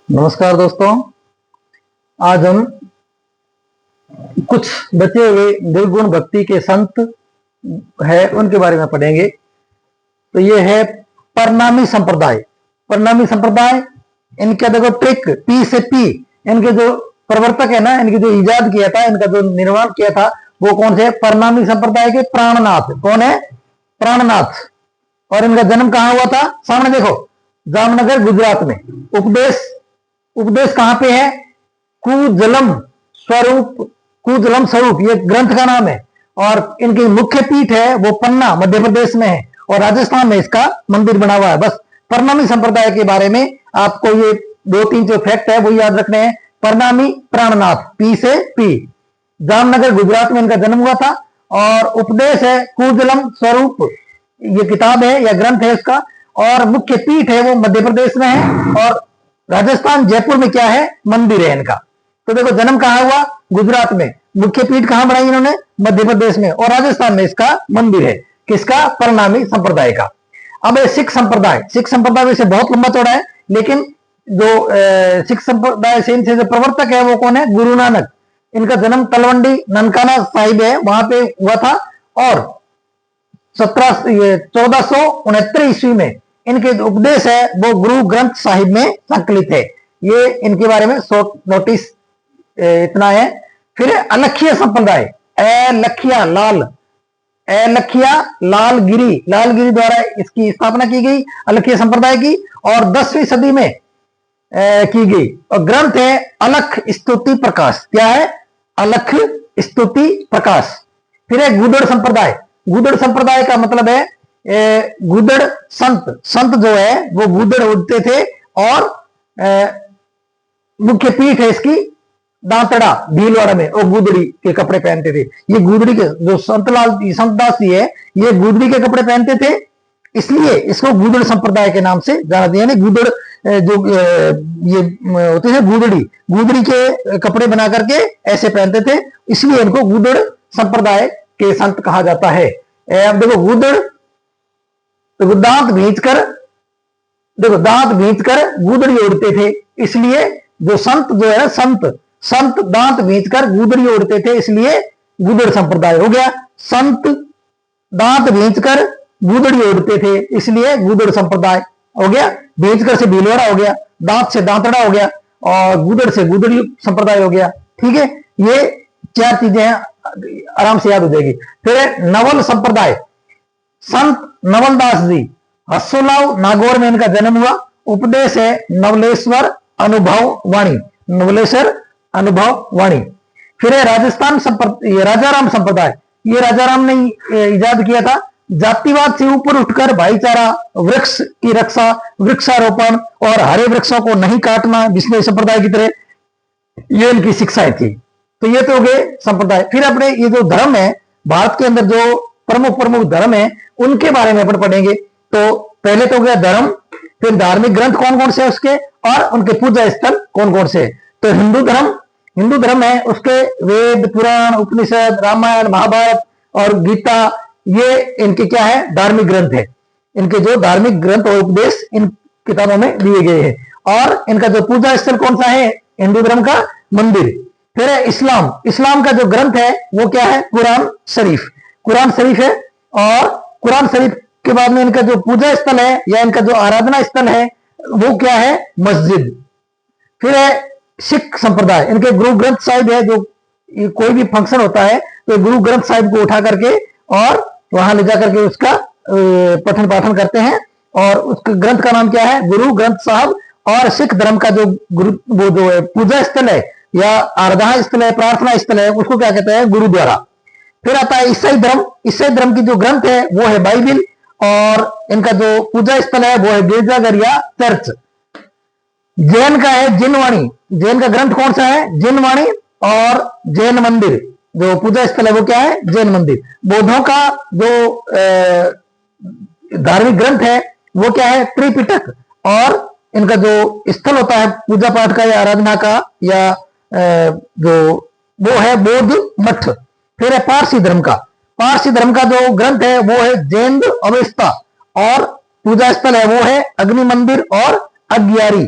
नमस्कार दोस्तों। आज हम कुछ बचे हुए निर्गुण भक्ति के संत है उनके बारे में पढ़ेंगे। तो ये है परनामी संप्रदाय। परनामी संप्रदाय, इनका देखो ट्रिक पी से पी, इनके जो प्रवर्तक है ना, इनके जो इजाद किया था, इनका जो निर्माण किया था वो कौन से? परनामी संप्रदाय के प्राणनाथ। कौन है? प्राणनाथ। और इनका जन्म कहां हुआ था? सामने देखो, जामनगर गुजरात में। उपदेश कहां पे है? कुजलम स्वरूप ये ग्रंथ का नाम है। और इनकी मुख्य पीठ है वो पन्ना मध्य प्रदेश में है, और राजस्थान में इसका मंदिर बना हुआ है। बस परनामी संप्रदाय के बारे में आपको ये दो तीन जो फैक्ट है वो याद रखने हैं। परनामी प्राणनाथ, पी से पी, जामनगर गुजरात में इनका जन्म हुआ था। और उपदेश है कुजलम स्वरूप, ये किताब है या ग्रंथ है इसका। और मुख्य पीठ है वो मध्य प्रदेश में है, और राजस्थान जयपुर में क्या है? मंदिर है इनका। तो देखो, जन्म कहां हुआ? गुजरात में। मुख्य पीठ कहां बनाई इन्होंने? मध्य प्रदेश में। और राजस्थान में इसका मंदिर है। किसका? परनामी संप्रदाय का। अब सिख संप्रदाय वैसे बहुत लंबा चौड़ा है, लेकिन जो सिख संप्रदाय से इनसे जो प्रवर्तक है वो कौन है? गुरु नानक। इनका जन्म तलवंडी ननकाना साहिब है, वहां पे हुआ था। और 1469 ईस्वी में इनके उपदेश है वो गुरु ग्रंथ साहिब में संकलित है। ये इनके बारे में शॉर्ट नोटिस इतना है। फिर अलखिया संप्रदाय, लखिया लालगिरी द्वारा इसकी स्थापना की गई, अलखिया संप्रदाय की, और 10वीं सदी में की गई। और ग्रंथ है अलख स्तुति प्रकाश। क्या है? अलख स्तुति प्रकाश। फिर है गुदड़ संप्रदाय का मतलब है गुदड़ संत जो है वो गुदड़ उड़ते थे। और मुख्य पीठ है इसकी दांतड़ा भीलवाड़ा में, और गुदड़ी के कपड़े पहनते थे। ये गुदड़ी के जो संतदास जी है, ये गुदड़ी के कपड़े पहनते थे, इसलिए इसको गुदड़ संप्रदाय के नाम से जाना दिया। गुदड़ जो ये होते थे गुदड़ी के कपड़े बना करके ऐसे पहनते थे, इसलिए इनको गुदड़ संप्रदाय के संत कहा जाता है। अब देखो, गुदड़ दांत भींच कर गुदड़ी ओढ़ते थे, इसलिए जो संत जो है संत दांत भींच कर गुदड़ी ओढ़ते थे, इसलिए गुदड़ संप्रदाय हो गया। संत दांत भींच कर गुदड़ी ओढ़ते थे, इसलिए गुदड़ संप्रदाय हो गया। भींच कर से भीलवाड़ा हो गया, दांत से दांतड़ा हो गया, और गुदड़ से गुदड़ी संप्रदाय हो गया। ठीक है, ये चार चीजें हैं, आराम से याद हो जाएगी। फिर नवल संप्रदाय, संत नवलदास जी, हसोलाव नागौर में इनका जन्म हुआ। उपदेश है नवलेश्वर अनुभव वाणी। फिर है राजाराम संप्रदाय, ये राजाराम ने इजाद किया था। जातिवाद से ऊपर उठकर भाईचारा, वृक्ष की रक्षा, वृक्षारोपण और हरे वृक्षों को नहीं काटना बिश्नोई संप्रदाय की तरह, ये इनकी शिक्षाएं थी। तो ये तो हो गए संप्रदाय। फिर अपने ये जो धर्म है, भारत के अंदर जो प्रमुख धर्म है उनके बारे में अपन पढ़ेंगे। तो पहले तो हो गया धर्म, फिर धार्मिक ग्रंथ कौन कौन से है उसके, और उनके पूजा स्थल कौन कौन से। तो हिंदू धर्म है, उसके वेद, पुराण, उपनिषद, रामायण, महाभारत और गीता, ये इनके क्या है? धार्मिक ग्रंथ है। इनके जो धार्मिक ग्रंथ और उपदेश इन किताबों में दिए गए हैं। और इनका जो पूजा स्थल कौन सा है? हिंदू धर्म का मंदिर। फिर है इस्लाम का जो ग्रंथ है वो क्या है? कुरान शरीफ है। और कुरान शरीफ के बाद में इनका जो पूजा स्थल है या इनका जो आराधना स्थल है वो क्या है? मस्जिद। फिर है सिख संप्रदाय, इनके गुरु ग्रंथ साहिब है। जो कोई भी फंक्शन होता है तो गुरु ग्रंथ साहिब को उठा करके और वहां ले जाकर के उसका पठन पाठन करते हैं, और उसके ग्रंथ का नाम क्या है? गुरु ग्रंथ साहब। और सिख धर्म का जो वो जो है पूजा स्थल है या आराधना स्थल है, प्रार्थना स्थल है, उसको क्या कहते हैं? गुरुद्वारा। फिर आता है ईसाई धर्म की जो ग्रंथ है वो है बाइबिल, और इनका जो पूजा स्थल है वो है गिरजाघर या चर्च। जैन का है जिनवाणी, जैन का ग्रंथ कौन सा है? जिनवाणी। और जैन मंदिर जो पूजा स्थल है वो क्या है? जैन मंदिर। बौद्धों का जो धार्मिक ग्रंथ है वो क्या है? त्रिपिटक। और इनका जो स्थल होता है पूजा पाठ का या आराधना का या जो वो है बौद्ध मठ। फिर है पारसी धर्म का जो ग्रंथ है वो है जैन अवेस्ता, और पूजा स्थल है वो है अग्नि मंदिर और अग्यारी।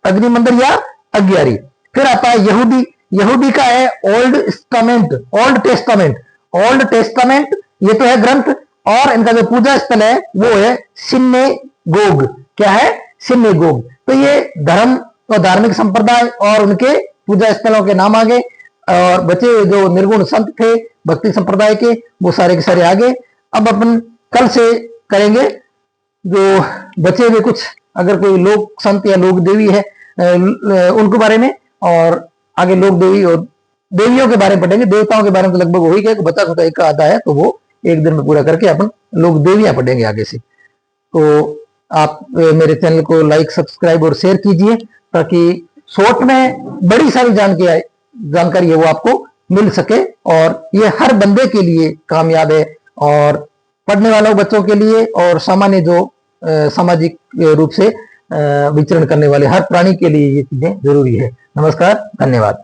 अग्निमंदिर या अग्यारी। फिर आता है यहूदी। यहूदी का है old testament. Old testament, old testament ये तो है ग्रंथ, और इनका जो पूजा स्थल है वो है सिनेगोग। क्या है? सिनेगोग। तो ये धर्म और धार्मिक संप्रदाय और उनके पूजा स्थलों के नाम आगे, और बचे जो निर्गुण संत थे भक्ति संप्रदाय के, वो सारे के सारे आगे। अब अपन कल से करेंगे जो बचे हुए कुछ, अगर कोई लोक संत या लोक देवी है उनके बारे में, और आगे लोक देवी और देवियों के बारे में पढ़ेंगे। देवताओं के बारे में तो लगभग हो ही गया, बचा खुचा एक आधा है, तो वो एक दिन में पूरा करके अपन लोक देवियां पढ़ेंगे आगे से। तो आप मेरे चैनल को लाइक, सब्सक्राइब और शेयर कीजिए, ताकि शॉर्ट में बड़ी सारी जानकारी है वो आपको मिल सके, और ये हर बंदे के लिए कामयाब है, और पढ़ने वालों बच्चों के लिए, और सामान्य जो सामाजिक रूप से विचरण करने वाले हर प्राणी के लिए ये चीजें जरूरी है। नमस्कार, धन्यवाद।